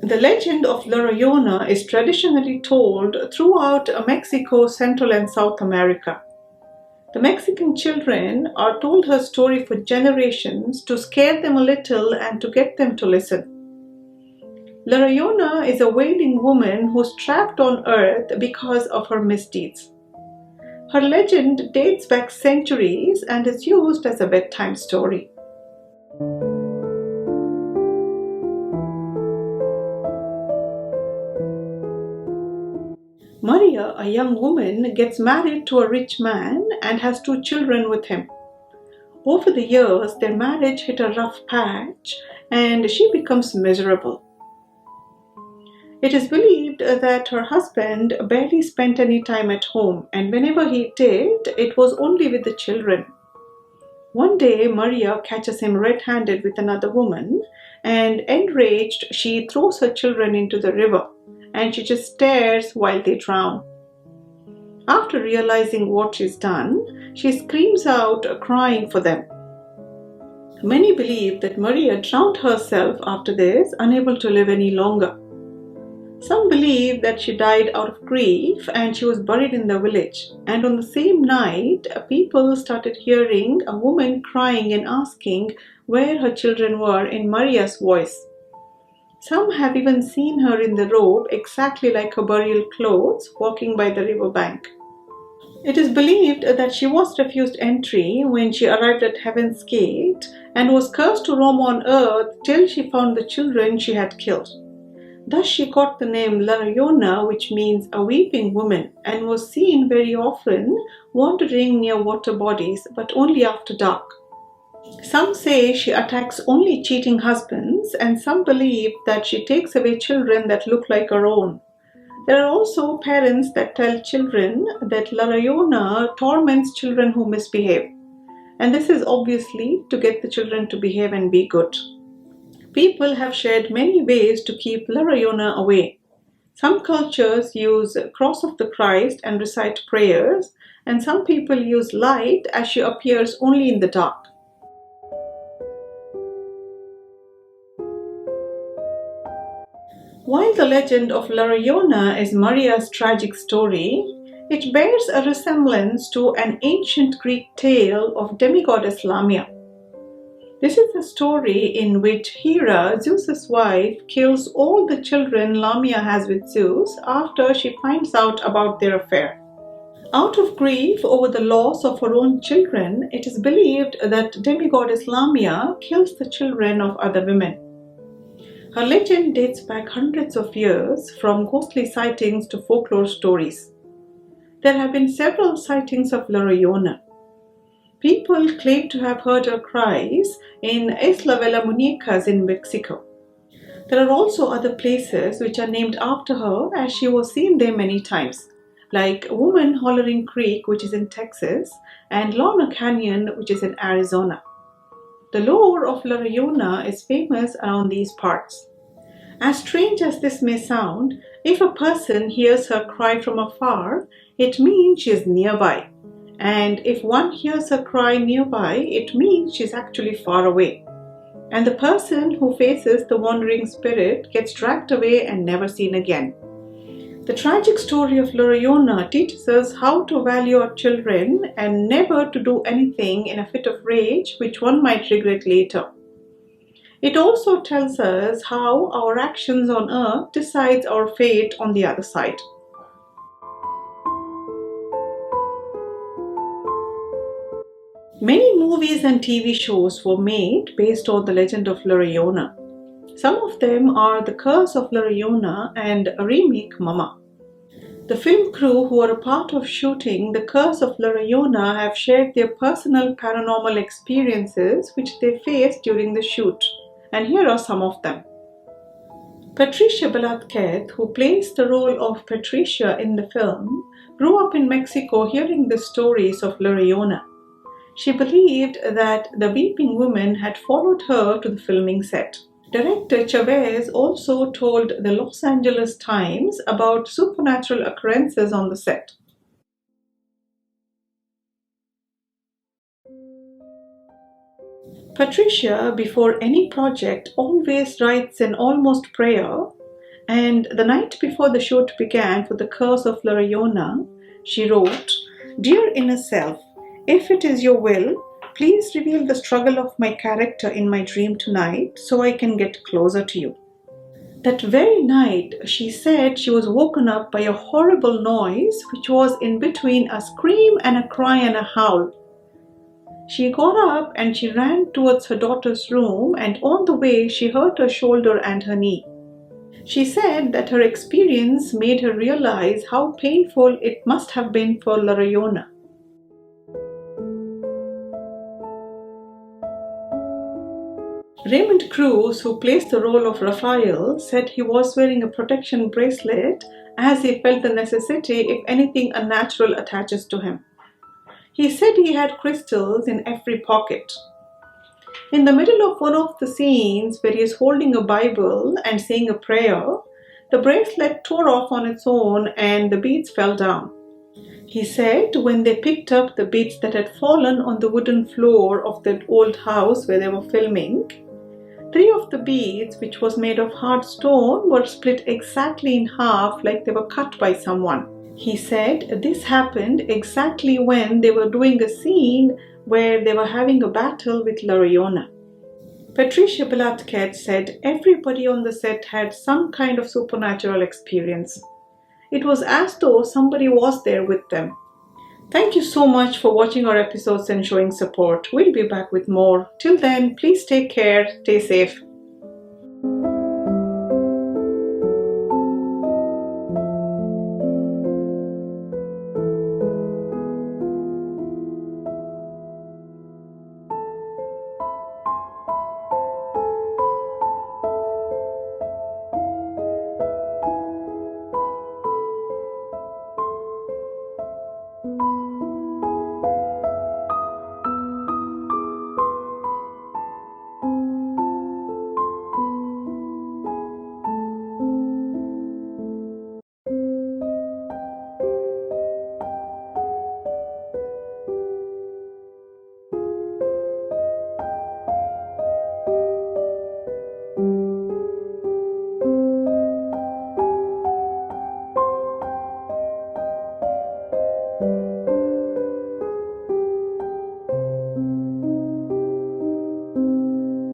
The legend of La Llorona is traditionally told throughout Mexico, Central and South America. The Mexican children are told her story for generations to scare them a little and to get them to listen. La Llorona is a wailing woman who's trapped on earth because of her misdeeds. Her legend dates back centuries and is used as a bedtime story. Maria, a young woman, gets married to a rich man and has 2 children with him. Over the years, their marriage hit a rough patch and she becomes miserable. It is believed that her husband barely spent any time at home, and whenever he did, it was only with the children. One day, Maria catches him red-handed with another woman, and enraged, she throws her children into the river, and she just stares while they drown. After realizing what she's done, she screams out, crying for them. Many believe that Maria drowned herself after this, unable to live any longer. Some believe that she died out of grief and she was buried in the village. And on the same night, people started hearing a woman crying and asking where her children were in Maria's voice. Some have even seen her in the robe, exactly like her burial clothes, walking by the riverbank. It is believed that she was refused entry when she arrived at Heaven's Gate and was cursed to roam on earth till she found the children she had killed. Thus she got the name La Llorona, which means a weeping woman, and was seen very often wandering near water bodies, but only after dark. Some say she attacks only cheating husbands, and some believe that she takes away children that look like her own. There are also parents that tell children that La Llorona torments children who misbehave, and this is obviously to get the children to behave and be good. People have shared many ways to keep La Llorona away. Some cultures use Cross of the Christ and recite prayers, and some people use light as she appears only in the dark. While the legend of La Llorona is Maria's tragic story, it bears a resemblance to an ancient Greek tale of demigoddess Lamia. This is a story in which Hera, Zeus's wife, kills all the children Lamia has with Zeus after she finds out about their affair. Out of grief over the loss of her own children, it is believed that demigoddess Lamia kills the children of other women. Her legend dates back hundreds of years, from ghostly sightings to folklore stories. There have been several sightings of La Llorona. People claim to have heard her cries in Isla de las Muñecas in Mexico. There are also other places which are named after her, as she was seen there many times, like Woman Hollering Creek, which is in Texas, and Lorna Canyon, which is in Arizona. The lore of La Llorona is famous around these parts. As strange as this may sound, if a person hears her cry from afar, it means she is nearby. And if one hears her cry nearby, it means she's actually far away. And the person who faces the wandering spirit gets dragged away and never seen again. The tragic story of La Llorona teaches us how to value our children and never to do anything in a fit of rage which one might regret later. It also tells us how our actions on earth decides our fate on the other side. Many movies and TV shows were made based on the legend of La Llorona. Some of them are The Curse of La Llorona and a remake Mama. The film crew who are a part of shooting The Curse of La Llorona have shared their personal paranormal experiences which they faced during the shoot, and here are some of them. Patricia Velasquez, who plays the role of Patricia in the film, grew up in Mexico hearing the stories of La Llorona. She believed that the weeping woman had followed her to the filming set. Director Chavez also told the Los Angeles Times about supernatural occurrences on the set. Patricia, before any project, always writes an almost prayer, And the night before the shoot began for the Curse of La Llorona, she wrote, "Dear inner self, if it is your will, please reveal the struggle of my character in my dream tonight so I can get closer to you." That very night, she said she was woken up by a horrible noise which was in between a scream and a cry and a howl. She got up and she ran towards her daughter's room, and on the way she hurt her shoulder and her knee. She said that her experience made her realize how painful it must have been for La Llorona. Raymond Cruz, who plays the role of Raphael, said he was wearing a protection bracelet as he felt the necessity if anything unnatural attaches to him. He said he had crystals in every pocket. In the middle of one of the scenes where he is holding a Bible and saying a prayer, the bracelet tore off on its own and the beads fell down. He said when they picked up the beads that had fallen on the wooden floor of that old house where they were filming, 3 of the beads, which was made of hard stone, were split exactly in half like they were cut by someone. He said this happened exactly when they were doing a scene where they were having a battle with La Llorona. Patricia Belatket said everybody on the set had some kind of supernatural experience. It was as though somebody was there with them. Thank you so much for watching our episodes and showing support. We'll be back with more. Till then, please take care, stay safe.